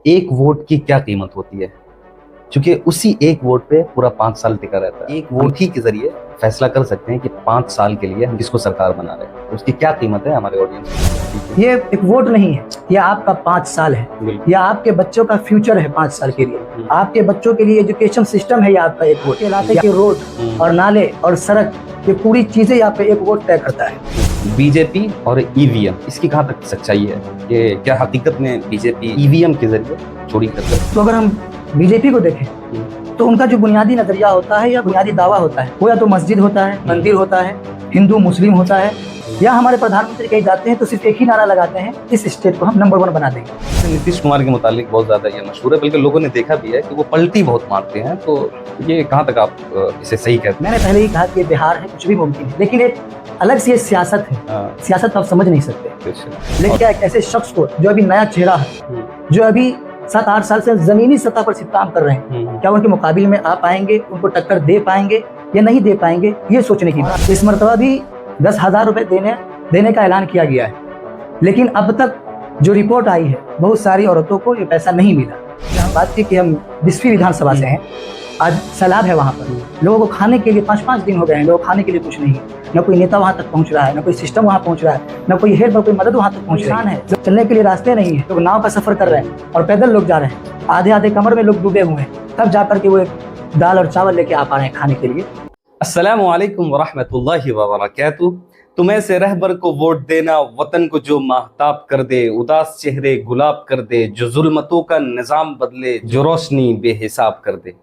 एक वोट की क्या कीमत होती है, क्योंकि उसी एक वोट पे पूरा 5 साल टिका रहता है। एक वोट ही के जरिए फैसला कर सकते हैं कि 5 साल के लिए हम किसको सरकार बना रहे हैं, उसकी क्या कीमत है हमारे ऑडियंस। ये एक वोट नहीं है, यह आपका 5 साल है, यह आपके बच्चों का फ्यूचर है। 5 साल के लिए आपके बच्चों के लिए एजुकेशन सिस्टम है, यहाँ पे एक वोट। इलाके के रोड और नाले और सड़क, ये पूरी चीजें यहाँ पे एक वोट तय करता है। बीजेपी और ईवीएम, इसकी कहाँ तक सच्चाई है कि क्या हकीकत में बीजेपी ईवीएम के जरिए चोरी करता है? तो अगर हम बीजेपी को देखें तो उनका जो बुनियादी नजरिया होता है या बुनियादी दावा होता है वो या तो मस्जिद होता है, मंदिर होता है, हिंदू मुस्लिम होता है, या हमारे प्रधानमंत्री कहीं जाते हैं तो सिर्फ एक ही नारा लगाते हैं, इस स्टेट को हम नंबर 1 बना देंगे। नीतीश कुमार के मुतालिक बहुत ज्यादा ये मशहूर है, बल्कि लोगों ने देखा भी है कि वो पलटी बहुत मारते हैं। तो ये कहाँ तक आप इसे सही कहते हैं? मैंने पहले ही कहा कि बिहार है, कुछ भी मुमकिन है, लेकिन एक अलग से सियासत है। सियासत आप समझ नहीं सकते, लेकिन क्या एक ऐसे शख्स को जो अभी नया चेहरा है, जो अभी 7-8 साल से जमीनी सतह पर सिर्फ काम कर रहे हैं, क्या उनके मुकाबले में आ पाएंगे, उनको टक्कर दे पाएंगे या नहीं दे पाएंगे, ये सोचने की बात। इस मरतबा भी 10,000 रुपए देने का ऐलान किया गया है, लेकिन अब तक जो रिपोर्ट आई है बहुत सारी औरतों को ये पैसा नहीं मिला। हम बात की कि हम 20वीं विधानसभा से हैं, आज सैलाब है वहाँ पर, लोगों को खाने के लिए 5-5 दिन हो गए हैं, लोग खाने के लिए कुछ नहीं, न कोई नेता वहाँ तक पहुँच रहा है, न कोई सिस्टम वहाँ पहुँच रहा है, न कोई हेल्प, कोई मदद वहाँ तक पहुँच रहा है। चलने के लिए रास्ते नहीं है, लोग नाव का सफर कर रहे हैं और पैदल लोग जा रहे हैं, आधे आधे कमर में लोग डूबे हुए हैं, तब जाकर के वो एक दाल और चावल लेके आ पा रहे हैं खाने के लिए। अस्सलामु अलैकुम वरहमतुल्लाहि वबरकातुहू। तुम्हें से रहबर को वोट देना, वतन को जो महताब कर दे, उदास चेहरे गुलाब कर दे, जो जुल्मतों का निजाम बदले, जो रोशनी बेहिसाब कर दे।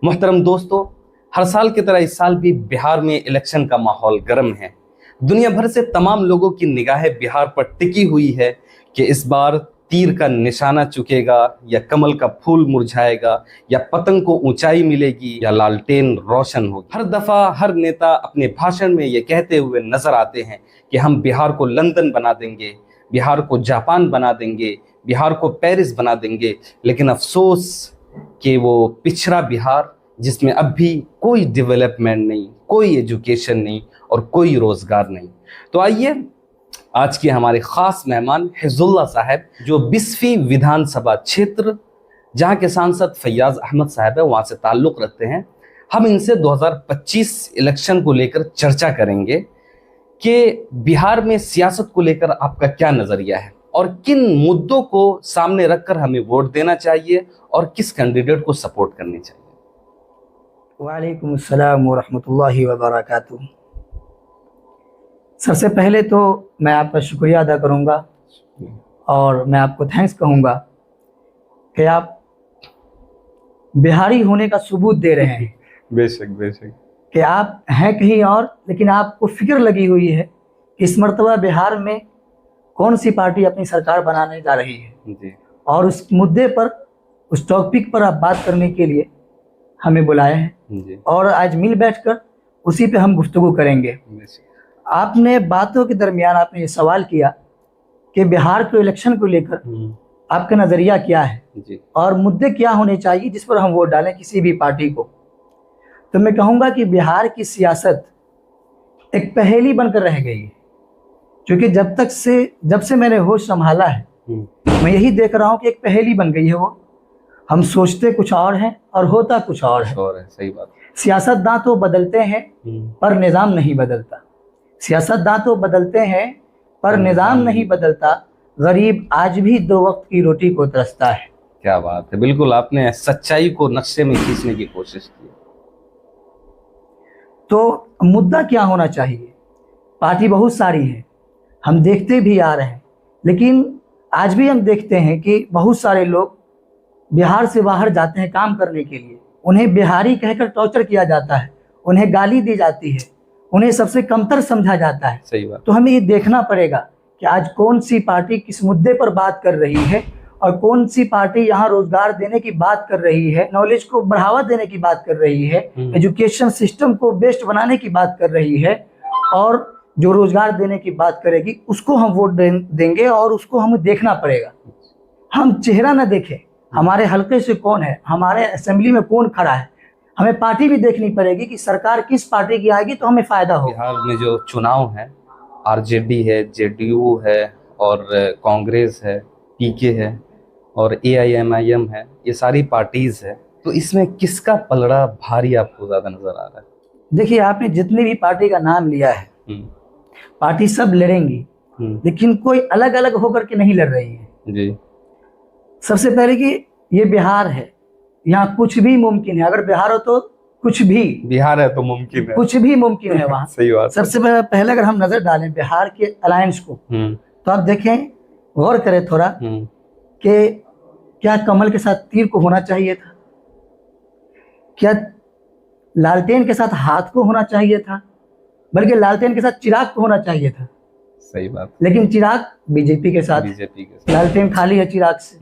मोहतरम दोस्तों, हर साल की तरह इस साल भी बिहार में इलेक्शन का माहौल गर्म है। दुनिया भर से तमाम लोगों की निगाहें बिहार पर टिकी हुई है कि इस बार तीर का निशाना चुकेगा या कमल का फूल मुरझाएगा, या पतंग को ऊंचाई मिलेगी या लालटेन रोशन होगी। हर दफा हर नेता अपने भाषण में ये कहते हुए नजर आते हैं कि हम बिहार को लंदन बना देंगे, बिहार को जापान बना देंगे, बिहार को पेरिस बना देंगे। लेकिन अफसोस कि वो पिछड़ा बिहार, जिसमें अब भी कोई डेवलपमेंट नहीं, कोई एजुकेशन नहीं और कोई रोजगार नहीं। तो आइए आज के हमारे खास मेहमान हिजुल्ला साहब, जो 20वीं विधानसभा क्षेत्र जहां के सांसद फैयाज अहमद साहब है, वहां से ताल्लुक रखते हैं। हम इनसे 2025 इलेक्शन को लेकर चर्चा करेंगे कि बिहार में सियासत को लेकर आपका क्या नजरिया है और किन मुद्दों को सामने रखकर हमें वोट देना चाहिए और किस कैंडिडेट को सपोर्ट करनी चाहिए। वालेकुम अस्सलाम वरहमतुल्लाहि वबरकातुहू। सबसे पहले तो मैं आपका शुक्रिया अदा करूंगा और मैं आपको थैंक्स कहूंगा कि आप बिहारी होने का सबूत दे रहे हैं। बेशक बेशक कि आप हैं कहीं और, लेकिन आपको फिक्र लगी हुई है इस मर्तबा बिहार में कौन सी पार्टी अपनी सरकार बनाने जा रही है जी। और उस मुद्दे पर, उस टॉपिक पर आप बात करने के लिए हमें बुलाए हैं जी। और आज मिल बैठकर उसी पे हम गुफ्तगू करेंगे। आपने बातों के दरमियान आपने ये सवाल किया कि बिहार के इलेक्शन को लेकर आपका नज़रिया क्या है जी। और मुद्दे क्या होने चाहिए जिस पर हम वोट डालें किसी भी पार्टी को। तो मैं कहूँगा कि बिहार की सियासत एक पहेली बनकर रह गई है, क्योंकि जब से मैंने होश संभाला है मैं यही देख रहा हूँ कि एक पहेली बन गई है। वो हम सोचते कुछ और हैं और होता कुछ और है। सही बात। सियासतदान तो बदलते हैं पर निज़ाम नहीं बदलता, सियासतदान तो बदलते हैं पर निज़ाम नहीं बदलता, गरीब आज भी 2 वक्त की रोटी को तरसता है। क्या बात है, बिल्कुल आपने सच्चाई को नक्शे में खींचने की कोशिश की। तो मुद्दा क्या होना चाहिए? पार्टी बहुत सारी है, हम देखते भी आ रहे हैं, लेकिन आज भी हम देखते हैं कि बहुत सारे लोग बिहार से बाहर जाते हैं काम करने के लिए, उन्हें बिहारी कहकर टॉर्चर किया जाता है, उन्हें गाली दी जाती है, उन्हें सबसे कमतर समझा जाता है। सही बात। तो हमें ये देखना पड़ेगा कि आज कौन सी पार्टी किस मुद्दे पर बात कर रही है और कौन सी पार्टी यहाँ रोजगार देने की बात कर रही है, नॉलेज को बढ़ावा देने की बात कर रही है, एजुकेशन सिस्टम को बेस्ट बनाने की बात कर रही है, और जो रोजगार देने की बात करेगी उसको हम वोट देंगे और उसको हमें देखना पड़ेगा। हम चेहरा न देखें, हमारे हल्के से कौन है, हमारे असेंबली में कौन खड़ा है, हमें पार्टी भी देखनी पड़ेगी कि सरकार किस पार्टी की आएगी तो हमें फायदा हो। बिहार में जो चुनाव है, आरजेडी है, जेडीयू है और कांग्रेस है, पीके है, और AIMIM है, ये सारी पार्टीज है, तो इसमें किसका पलड़ा भारी आपको ज्यादा नजर आ रहा है? देखिए, आपने जितनी भी पार्टी का नाम लिया है, पार्टी सब लड़ेंगी, लेकिन कोई अलग अलग होकर के नहीं लड़ रही है जी। सबसे पहले कि ये बिहार है, यहाँ कुछ भी मुमकिन है। अगर बिहार हो तो कुछ भी, बिहार है तो मुमकिन है, कुछ भी मुमकिन है वहाँ। सही बात। सबसे पहले अगर हम नजर डालें बिहार के अलायंस को, तो आप देखें, गौर करें थोड़ा कि क्या कमल के साथ तीर को होना चाहिए था? क्या लालटेन के साथ हाथ को होना चाहिए था? बल्कि लालटेन के साथ चिराग को होना चाहिए था। सही बात। लेकिन चिराग बीजेपी के साथ, लालटेन खाली है चिराग से।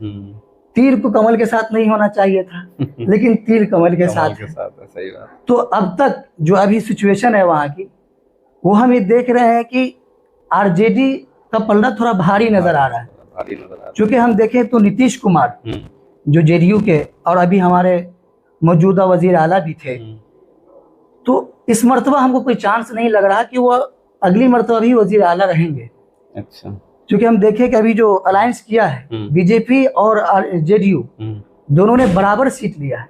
तीर को कमल के साथ नहीं होना चाहिए था, लेकिन तीर कमल के साथ है। सही बात। तो अब तक जो अभी सिचुएशन है वहां की, वो हम ये देख रहे हैं कि आरजेडी का पलड़ा थोड़ा भारी नजर आ रहा है। क्योंकि हम देखें तो नीतीश कुमार जो जेडीयू के और अभी हमारे मौजूदा वजीर आला भी थे, तो इस मर्तबा हमको कोई चांस नहीं लग रहा कि वो अगली मर्तबा भी वजीर आला रहेंगे। अच्छा। क्योंकि हम देखें कि अभी जो अलायंस किया है बीजेपी और जेडीयू, दोनों ने बराबर सीट लिया है।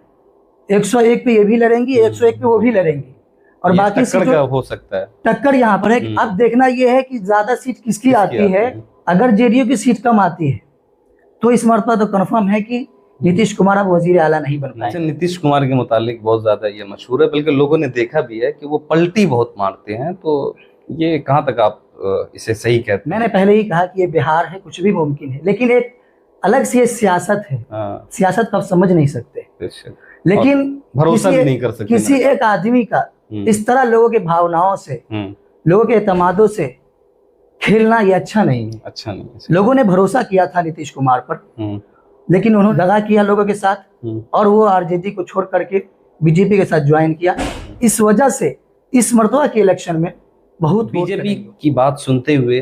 101 पे ये भी लड़ेंगी, 101 पे वो भी लड़ेंगी, और बाकी सीटों हो सकता है टक्कर यहाँ पर है। अब देखना ये है कि ज्यादा सीट किसकी आती है। अगर जेडीयू की सीट कम आती है तो इस मर्तबा तो कंफर्म है कि नीतीश कुमार अब वजीर आला नहीं बन पाए। नीतीश कुमार के मुतालिक बहुत ज्यादा ये मशहूर है, बल्कि लोगों ने देखा भी है कि वो पलटी बहुत मारते हैं। तो ये कहाँ तक आप इसे सही कहते हैं? मैंने पहले ही कहा कि ये बिहार है, कुछ भी मुमकिन है, लेकिन एक अलग सी ये सियासत है। सियासत को आप समझ नहीं सकते, लेकिन भरोसा भी नहीं कर सकते किसी एक आदमी का इस तरह लोगों के भावनाओं से, लोगों के एतमादों से खेलना ये अच्छा नहीं है। अच्छा नहीं। लोगों ने भरोसा किया था नीतीश कुमार पर, लेकिन उन्होंने दगा किया लोगों के साथ, और वो आरजेडी को छोड़ करके बीजेपी के साथ ज्वाइन किया। इस वजह से इस मर्तबा के इलेक्शन में बहुत बीजेपी की बात सुनते हुए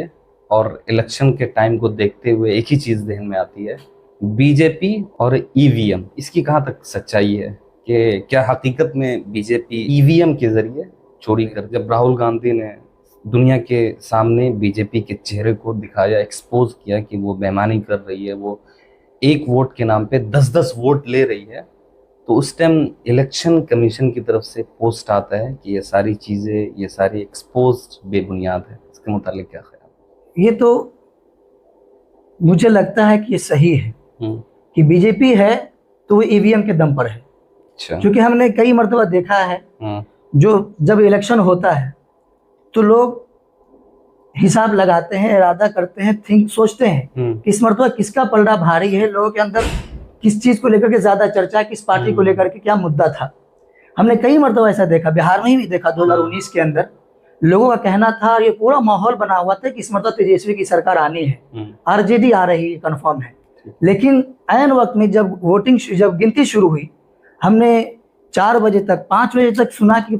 और इलेक्शन के टाइम को देखते हुए एक ही चीज ध्यान में आती है, बीजेपी और ईवीएम, इसकी कहाँ तक सच्चाई है? कि क्या हकीकत में बीजेपी ईवीएम के जरिए चोरी कर, जब राहुल गांधी ने दुनिया के सामने बीजेपी के चेहरे को दिखाया, एक्सपोज किया कि वो बेईमानी कर रही है, वो एक वोट के नाम पे 10-10 वोट ले रही है, तो उस टाइम इलेक्शन कमीशन की तरफ से पोस्ट आता है कि ये सारी चीजें, ये सारी एक्सपोज बेबुनियाद है। इसके मुतालिक क्या ख्याल? ये तो मुझे लगता है कि ये सही है कि बीजेपी है तो वो ईवीएम के दम पर है। अच्छा। क्योंकि हमने कई मर्तबा देखा है, जो जब इलेक्शन होता है तो लोग हिसाब लगाते हैं, इरादा करते हैं, सोचते हैं कि इस मर्तबा किसका पलड़ा भारी है, लोगों के अंदर किस चीज को लेकर के ज्यादा चर्चा, किस पार्टी को लेकर के क्या मुद्दा था। हमने कई मर्तबा ऐसा देखा, बिहार में ही भी देखा। 2019 के अंदर लोगों का कहना था, ये पूरा माहौल बना हुआ था कि इस मर्तबा तेजस्वी की सरकार आनी है, आरजेडी आ रही है, कंफर्म है। लेकिन ऐन वक्त में जब जब गिनती शुरू हुई, हमने 4 बजे तक, 5 बजे तक सुना कि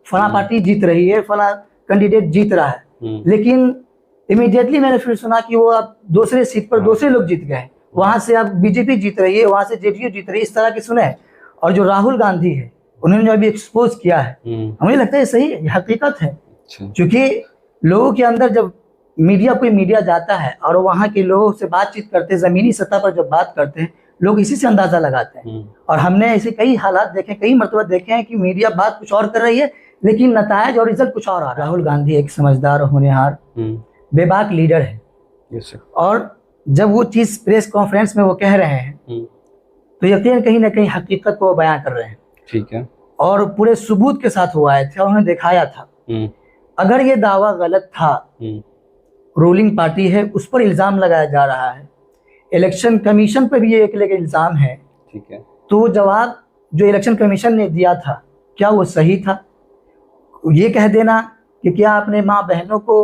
फला पार्टी जीत रही है, फला कैंडिडेट जीत रहा है। लेकिन इमीडिएटली मैंने फिर सुना कि वो अब दूसरे सीट पर दूसरे लोग जीत गए, वहां से अब बीजेपी जीत रही है, वहां से जेडीयू जीत रही है, इस तरह के सुने। और जो राहुल गांधी है, उन्होंने जो अभी एक्सपोज किया है, हमें लगता है सही है, ये हकीकत है। क्योंकि लोगों के अंदर जब कोई मीडिया जाता है और वहां के लोगों से बातचीत करते हैं, जमीनी सतह पर जब बात करते हैं, लोग इसी से अंदाजा लगाते हैं। और हमने ऐसे कई हालात देखे, कई मर्तबा देखे हैं कि मीडिया बात कुछ और कर रही है, लेकिन नतायज और रिजल्ट कुछ और आ रहा है। राहुल गांधी एक समझदार, होनहार, बेबाक लीडर है। और जब वो चीज प्रेस कॉन्फ्रेंस में वो कह रहे हैं, तो यकीन कहीं ना कहीं हकीकत को बयां कर रहे हैं। ठीक है। और पूरे सबूत के साथ वो आए थे और उन्होंने दिखाया था। अगर ये दावा गलत था, रूलिंग पार्टी है, उस पर इल्जाम लगाया जा रहा है, इलेक्शन कमीशन पर भी ये एक इल्जाम है। ठीक है। तो वो जवाब जो इलेक्शन कमीशन ने दिया था, क्या वो सही था? ये कह देना कि क्या अपने माँ बहनों को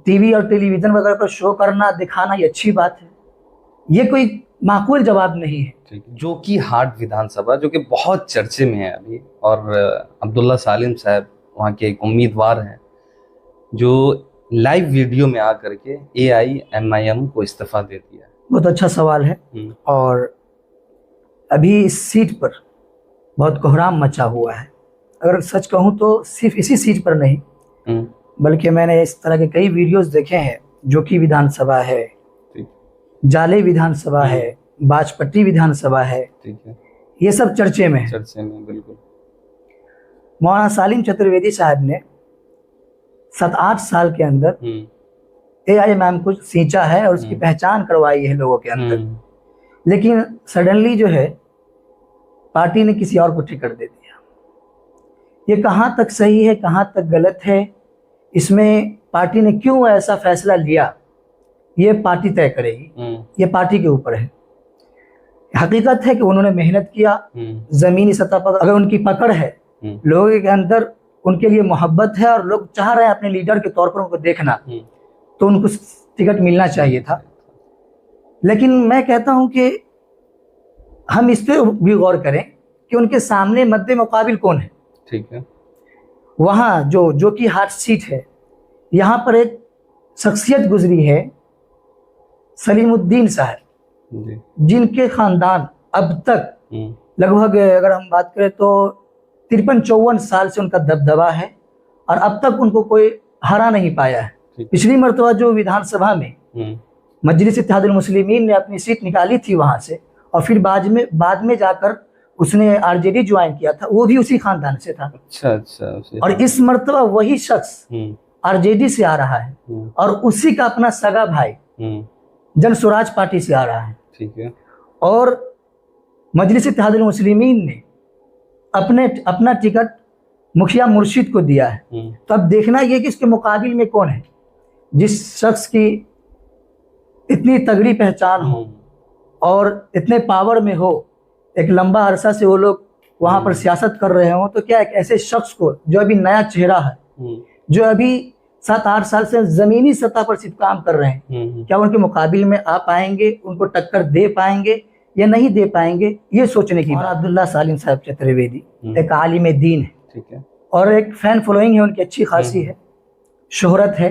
टीवी और टेलीविजन वगैरह पर शो करना, दिखाना, ये अच्छी बात है? ये कोई माकूल जवाब नहीं है। जो कि हाट विधानसभा, जो कि बहुत चर्चे में है अभी, और अब्दुल्ला सालिम साहब वहाँ के एक उम्मीदवार हैं, जो लाइव वीडियो में आकर के AIMIM को इस्तीफा दे दिया। बहुत अच्छा सवाल है। और अभी इस सीट पर बहुत कोहराम मचा हुआ है। अगर सच कहूँ तो सिर्फ इसी सीट पर नहीं, बल्कि मैंने इस तरह के कई वीडियोस देखे हैं। जो कि विधानसभा है, जाले विधानसभा है, बाजपट्टी विधानसभा है, ठीक है, ये सब चर्चे में है। चर्चे में, बिल्कुल। मौलाना सालिम चतुर्वेदी साहब ने 7-8 साल के अंदर AIMIM को सींचा है और उसकी पहचान करवाई है लोगों के अंदर। लेकिन सडनली जो है पार्टी ने किसी और को टिकट दे दिया। ये कहाँ तक सही है, कहाँ तक गलत है, इसमें पार्टी ने क्यों ऐसा फैसला लिया, ये पार्टी तय करेगी। ये पार्टी के ऊपर है। हकीकत है कि उन्होंने मेहनत किया, जमीनी सतह पर अगर उनकी पकड़ है, लोगों के अंदर उनके लिए मोहब्बत है और लोग चाह रहे हैं अपने लीडर के तौर पर उनको देखना, तो उनको टिकट मिलना चाहिए था। लेकिन मैं कहता हूं कि हम इस पर भी गौर करें कि उनके सामने मद्दे मुकाबिल कौन है। ठीक है, वहाँ जो कि हार्ट सीट है, यहाँ पर एक शख्सियत गुजरी है, सलीमुद्दीन साहब, जिनके खानदान अब तक लगभग अगर हम बात करें तो 53-54 साल से उनका दबदबा है और अब तक उनको कोई हरा नहीं पाया है। पिछली मरतबा जो विधानसभा में मजलिस इत्तेहादुल मुस्लिमीन ने अपनी सीट निकाली थी वहां से, और फिर बाद में जाकर उसने RJD ज्वाइन किया था, वो भी उसी खानदान से था। अच्छा। और इस मरतबा वही शख्स RJD से आ रहा है और उसी का अपना सगा भाई जन स्वराज पार्टी से आ रहा है। ठीक है। और मजलिस इत्तेहादुल मुस्लिमीन ने अपना टिकट मुखिया मुर्शिद को दिया है। तो अब देखना ये कि इसके मुकाबिल में कौन है, जिस शख्स की इतनी तगड़ी पहचान हो और इतने पावर में हो, एक लंबा अरसा से वो लोग वहां पर सियासत कर रहे हो, तो क्या एक ऐसे शख्स को जो अभी नया चेहरा है, जो अभी 7-8 साल से जमीनी सतह पर सिर्फ काम कर रहे हैं, क्या उनके मुकाबिल में आ पाएंगे, उनको टक्कर दे पाएंगे या नहीं दे पाएंगे, ये सोचने की बात। अब्दुल्ला सालिम साहब चतुर्वेदी एक आलिम दीन है, ठीक है, और एक फैन फॉलोइंग है उनकी अच्छी खासी है, शोहरत है।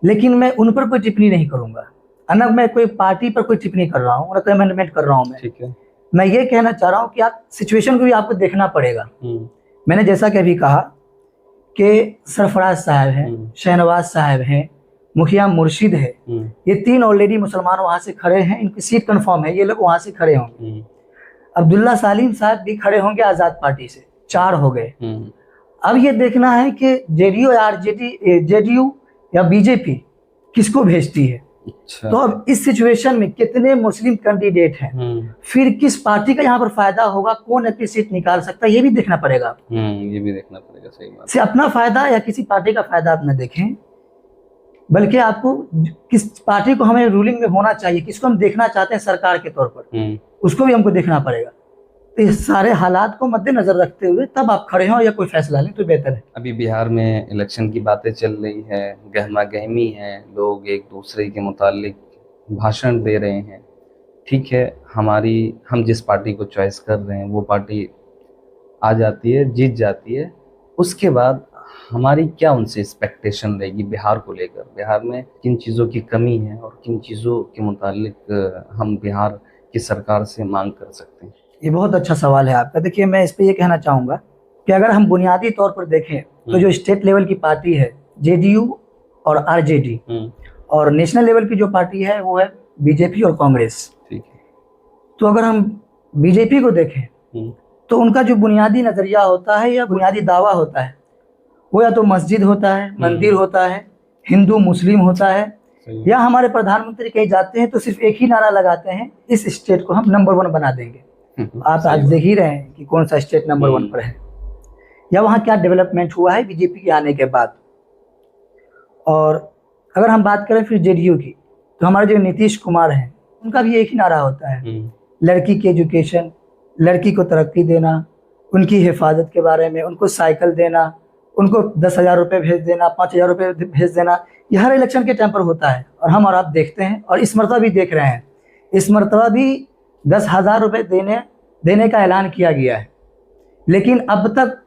लेकिन मैं उन पर कोई टिप्पणी नहीं करूंगा, न मैं कोई पार्टी पर कोई टिप्पणी कर रहा हूँ, रिकमेंडमेंट कर रहा हूँ मैं। ठीक है। मैं ये कहना चाह रहा हूँ कि आप सिचुएशन को भी आपको देखना पड़ेगा। मैंने जैसा कि अभी कहा कि सरफराज साहब हैं, शहनवाज साहब हैं, मुखिया मुर्शिद है, ये 3 ऑलरेडी मुसलमान वहां से खड़े हैं, इनकी सीट कंफर्म है, ये लोग वहां से खड़े होंगे। अब्दुल्ला सालिम साहब भी खड़े होंगे आजाद पार्टी से, 4 हो गए। अब ये देखना है कि जेडीयू या बीजेपी किसको भेजती है। अच्छा। तो अब इस सिचुएशन में कितने मुस्लिम कैंडिडेट हैं, फिर किस पार्टी का यहाँ पर फायदा होगा, कौन अपनी सीट निकाल सकता है, ये भी देखना पड़ेगा। ये भी देखना पड़ेगा। सही बात। से अपना फायदा या किसी पार्टी का फायदा आप न देखें, बल्कि आपको किस पार्टी को हमें रूलिंग में होना चाहिए, किसको हम देखना चाहते हैं सरकार के तौर पर, उसको भी हमको देखना पड़ेगा। तो इस सारे हालात को मद्देनजर रखते हुए तब आप खड़े हो या कोई फैसला लें तो बेहतर है। अभी बिहार में इलेक्शन की बातें चल रही है, गहमा गहमी है, लोग एक दूसरे के मुतालिक भाषण दे रहे हैं। ठीक है, हम जिस पार्टी को चॉइस कर रहे हैं वो पार्टी आ जाती है, जीत जाती है, उसके बाद हमारी क्या उनसे एक्सपेक्टेशन रहेगी बिहार को लेकर, बिहार में किन चीज़ों की कमी है और किन चीज़ों के मुतालिक हम बिहार की सरकार से मांग कर सकते हैं। ये बहुत अच्छा सवाल है आपका। देखिए, मैं इस पे ये कहना चाहूँगा कि अगर हम बुनियादी तौर पर देखें तो जो स्टेट लेवल की पार्टी है JDU और RJD, और नेशनल लेवल की जो पार्टी है वो है बीजेपी और कांग्रेस। ठीक है। तो अगर हम बीजेपी को देखें तो उनका जो बुनियादी नज़रिया होता है या बुनियादी दावा होता है, वो या तो मस्जिद होता है, मंदिर होता है, हिंदू मुस्लिम होता है, या हमारे प्रधानमंत्री कहीं जाते हैं तो सिर्फ एक ही नारा लगाते हैं, इस स्टेट को हम नंबर 1 बना देंगे। आप आज देख ही रहे हैं कि कौन सा स्टेट नंबर 1 पर है, या वहाँ क्या डेवलपमेंट हुआ है बीजेपी के आने के बाद। और अगर हम बात करें फिर JDU की, तो हमारे जो नीतीश कुमार हैं, उनका भी एक ही नारा होता है, लड़की की एजुकेशन, लड़की को तरक्की देना, उनकी हिफाजत के बारे में, उनको साइकिल देना, उनको 10,000 रुपये भेज देना, 5,000 रुपये भेज देना। ये हर इलेक्शन के टाइम पर होता है और हम और आप देखते हैं, और इस मरतबा भी देख रहे हैं। इस मरतबा भी 10,000 रुपये देने का ऐलान किया गया है, लेकिन अब तक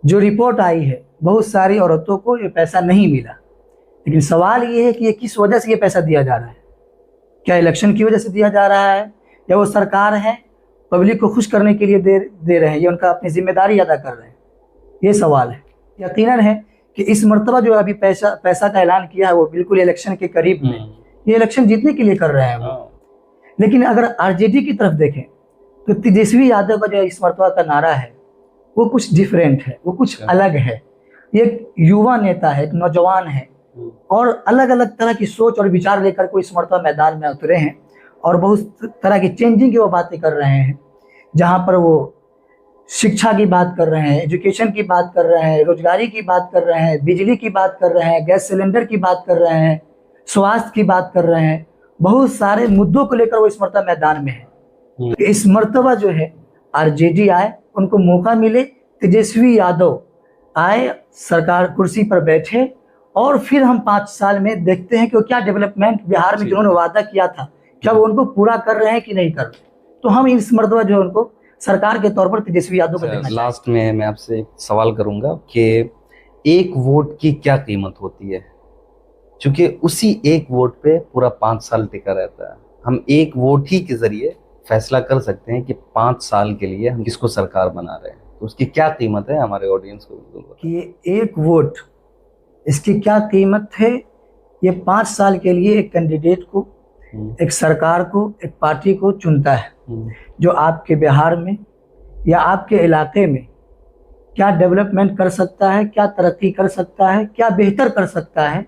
जो रिपोर्ट आई है, बहुत सारी औरतों को ये पैसा नहीं मिला। लेकिन सवाल ये है कि ये किस वजह से ये पैसा दिया जा रहा है? क्या इलेक्शन की वजह से दिया जा रहा है, या वो सरकार है पब्लिक को खुश करने के लिए दे रहे हैं, या उनका अपनी जिम्मेदारी अदा कर रहे हैं? ये सवाल है। यकीनन है कि इस मरतबा जो अभी पैसा का ऐलान किया है वो बिल्कुल इलेक्शन के करीब में, ये इलेक्शन जीतने के लिए कर रहे हैं वो। लेकिन अगर आरजेडी की तरफ देखें तो तेजस्वी यादव का जो इस मर्तबा का नारा है वो कुछ डिफरेंट है, वो कुछ अलग है। ये एक युवा नेता है, एक नौजवान है और अलग अलग तरह की सोच और विचार लेकर को इस मर्तबा मैदान में उतरे हैं और बहुत तरह की चेंजिंग की वो बातें कर रहे हैं, जहाँ पर वो शिक्षा की बात कर रहे हैं, एजुकेशन की बात कर रहे हैं, रोजगारी की बात कर रहे हैं, बिजली की बात कर रहे हैं, गैस सिलेंडर की बात कर रहे हैं, स्वास्थ्य की बात कर रहे हैं। बहुत सारे मुद्दों को लेकर वो इस मर्तबा मैदान में है। तो इस मर्तबा जो है आरजेडी आए, उनको मौका मिले, तेजस्वी यादव आए, सरकार कुर्सी पर बैठे और फिर हम 5 साल में देखते हैं कि वो क्या डेवलपमेंट बिहार में जिन्होंने वादा किया था क्या वो उनको पूरा कर रहे हैं कि नहीं कर रहे। तो हम इस मर्तबा जो है उनको सरकार के तौर पर तेजस्वी यादव को देखना। लास्ट में मैं आपसे एक सवाल करूंगा कि एक वोट की क्या कीमत होती है, क्योंकि उसी एक वोट पे पूरा 5 साल टिका रहता है। हम एक वोट ही के जरिए फैसला कर सकते हैं कि 5 साल के लिए हम किसको सरकार बना रहे हैं, तो उसकी क्या कीमत है हमारे ऑडियंस को बिल्कुल कि ये एक वोट, इसकी क्या कीमत है। ये 5 साल के लिए एक कैंडिडेट को, एक सरकार को, एक पार्टी को चुनता है जो आपके बिहार में या आपके इलाके में क्या डेवलपमेंट कर सकता है, क्या तरक्की कर सकता है, क्या बेहतर कर सकता है,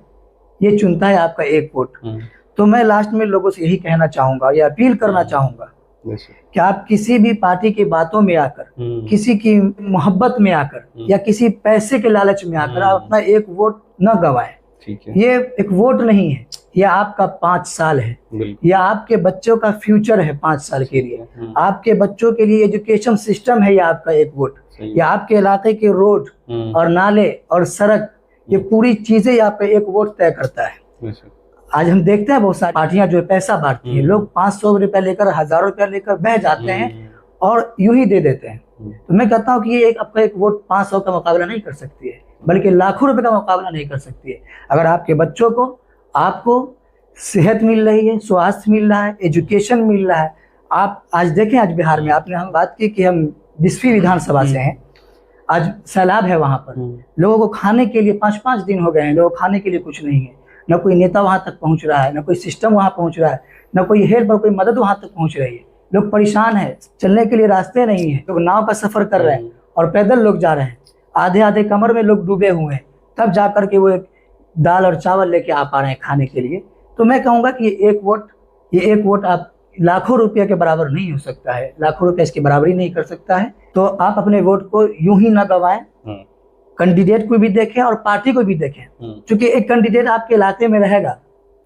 ये चुनता है आपका एक वोट। तो मैं लास्ट में लोगों से यही कहना चाहूँगा या अपील करना चाहूँगा कि आप किसी भी पार्टी की बातों में आकर, किसी की मोहब्बत में आकर या किसी पैसे के लालच में आकर आप अपना एक वोट न गंवाएं। ठीक है, ये एक वोट नहीं है, ये आपका 5 साल है, ये आपके बच्चों का फ्यूचर है 5 साल के लिए। आपके बच्चों के लिए एजुकेशन सिस्टम है ये आपका एक वोट। ये आपके इलाके के रोड और नाले और सड़क, ये पूरी चीजें आपका एक वोट तय करता है। आज हम देखते हैं बहुत सारी पार्टियां जो पैसा बांटती हैं, लोग 500 रुपया लेकर, 1000 रुपया लेकर बह जाते हैं और यूं ही दे देते हैं। तो मैं कहता हूँ कि ये आपका एक वोट 500 का मुकाबला नहीं कर सकती है, बल्कि लाखों रुपए का मुकाबला नहीं कर सकती है। अगर आपके बच्चों को, आपको सेहत मिल रही है, स्वास्थ्य मिल रहा है, एजुकेशन मिल रहा है। आप आज देखें, आज बिहार में आपने हम बात की कि हम 20वीं विधानसभा से हैं, आज सैलाब है वहां पर, लोगों को खाने के लिए 5-5 दिन हो गए हैं, लोगों को खाने के लिए कुछ नहीं है, न कोई नेता वहां तक पहुंच रहा है, न कोई सिस्टम वहां पहुंच रहा है, न कोई हेल्प और कोई मदद वहां तक पहुंच रही है। लोग परेशान है, चलने के लिए रास्ते नहीं है, लोग नाव का सफर कर रहे हैं और पैदल लोग जा रहे हैं, आधे आधे कमर में लोग डूबे हुए हैं, तब जाकर के वो एक दाल और चावल लेके आ पा रहे हैं खाने के लिए। तो मैं कहूँगा कि ये एक वोट आप लाखों रुपये के बराबर नहीं हो सकता है, लाखों रुपये इसकी बराबरी नहीं कर सकता है। तो आप अपने वोट को यूं ही ना गवाएं, कैंडिडेट को भी देखें और पार्टी को भी देखें, क्योंकि एक कैंडिडेट आपके इलाके में रहेगा,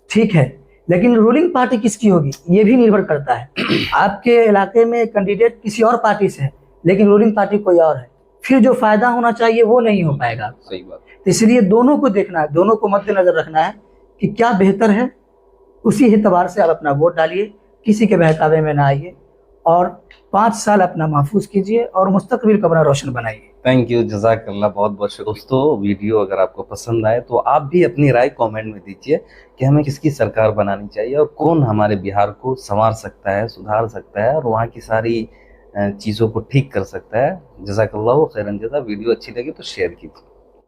ठीक है, लेकिन रूलिंग पार्टी किसकी होगी ये भी निर्भर करता है। आपके इलाके में कैंडिडेट किसी और पार्टी से है, लेकिन रूलिंग पार्टी कोई और है, फिर जो फायदा होना चाहिए वो नहीं हो पाएगा। सही बात। तो इसलिए दोनों को देखना है, दोनों को मद्देनजर रखना है कि क्या बेहतर है, उसी एतबार से आप अपना वोट डालिए, किसी के बहकावे में ना आइए और 5 साल अपना महफूज कीजिए और मुस्तकबिल को अपना रोशन बनाइए। थैंक यू, जज़ाकल्लाह, बहुत बहुत शुक्रिया। दोस्तों, वीडियो अगर आपको पसंद आए तो आप भी अपनी राय कमेंट में दीजिए कि हमें किसकी सरकार बनानी चाहिए और कौन हमारे बिहार को संवार सकता है, सुधार सकता है और वहाँ की सारी चीज़ों को ठीक कर सकता है। जज़ाकल्लाह खैरन जज़ा। वीडियो अच्छी लगी तो शेयर कीजिए।